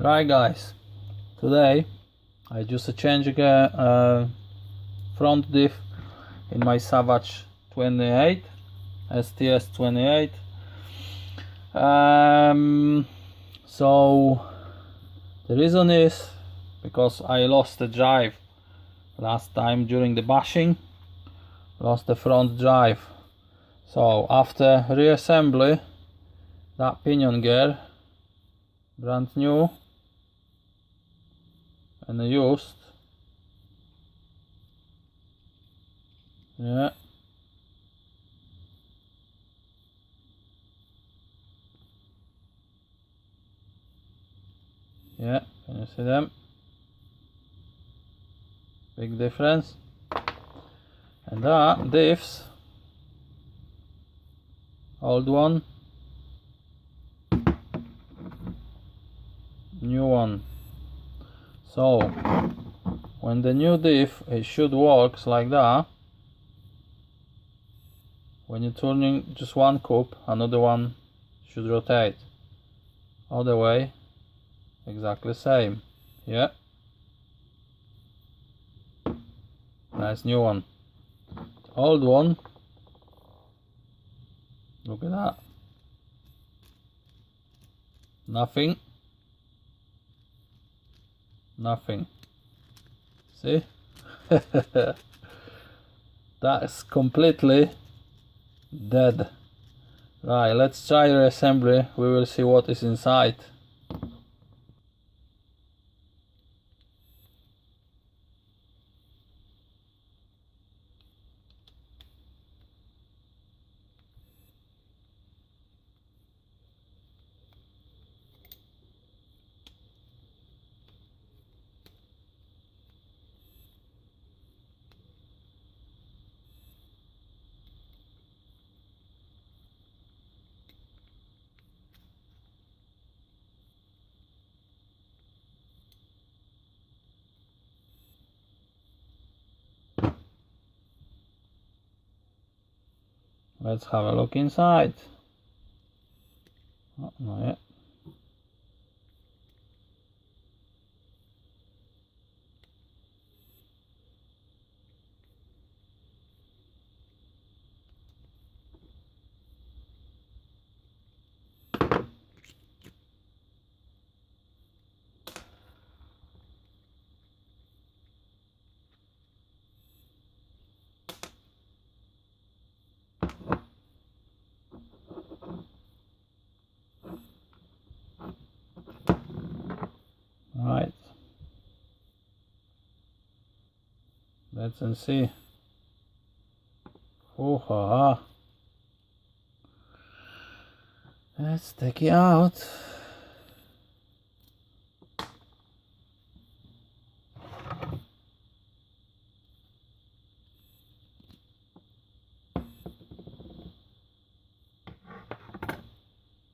Right guys, today I just changed front diff in my Savage 28 STS 28. So the reason is because I lost the drive last time during the bashing, lost the front drive. So after reassembly, that pinion gear, brand new and used, yeah, can you see them? Big difference. And that diffs, old one, new one. So when the new diff, it should work like that. When you're turning just one cup, another one should rotate. Other way, exactly same. Yeah, nice new one. Old one, look at that, nothing, see? That's completely dead. Right, let's try reassembly. We will see what is inside. Let's have a look inside. Oh, not yet. Right, let's see. Oh, ha. Let's take it out.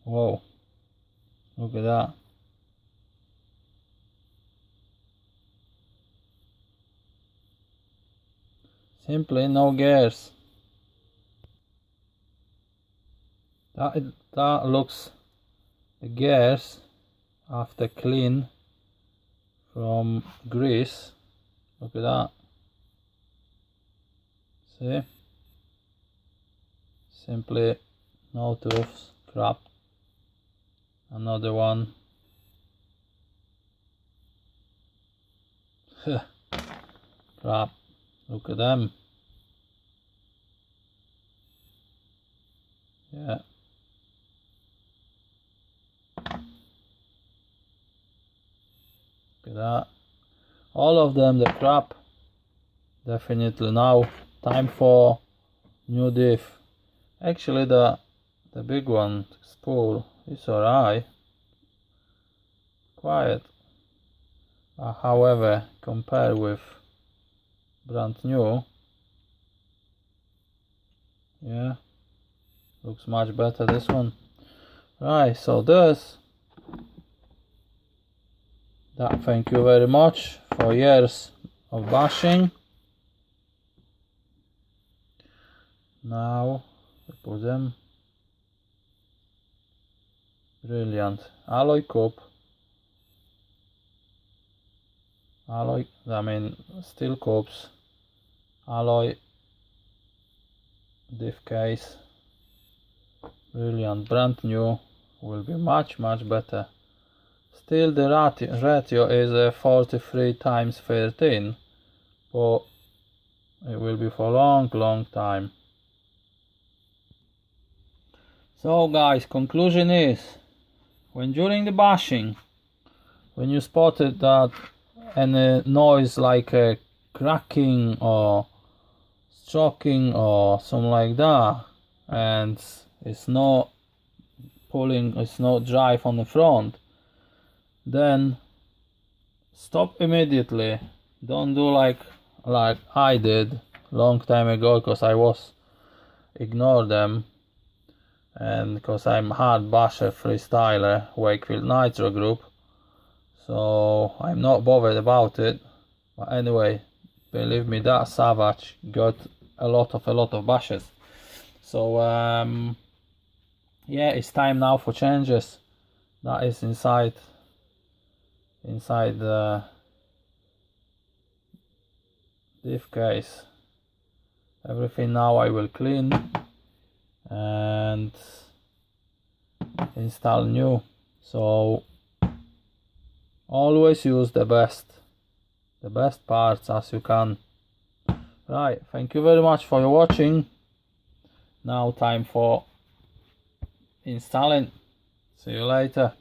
Whoa, look at that. Simply no gears. That looks the gears after clean from grease. Look at that. See? Simply no tools, crap. Another one. Crap. Look at them. Yeah. Look at that. All of them the crap. Definitely now time for new diff. Actually the big one spool is alright. Quiet. However, compared with brand new, yeah, looks much better this one. Right, so that, thank you very much for years of bashing. Now we put them. Brilliant alloy cup, alloy, I mean steel cups, alloy, diff case, brilliant, brand new, will be much better. Still the ratio is 43 times 13, but it will be for long time. So guys, conclusion is, when during the bashing, when you spotted that any noise like a cracking or stroking or something like that, and it's not pulling, it's not drive on the front, then stop immediately. Don't do like I did long time ago, because I was ignore them, and because I'm hard basher freestyler Wakefield Nitro group, so I'm not bothered about it. But anyway, believe me, that Savage got a lot of bashes. So yeah, it's time now for changes. That is inside the diff case. Everything now I will clean and install new. So always use the best parts as you can. Right, thank you very much for your watching. Now time for installing. See you later.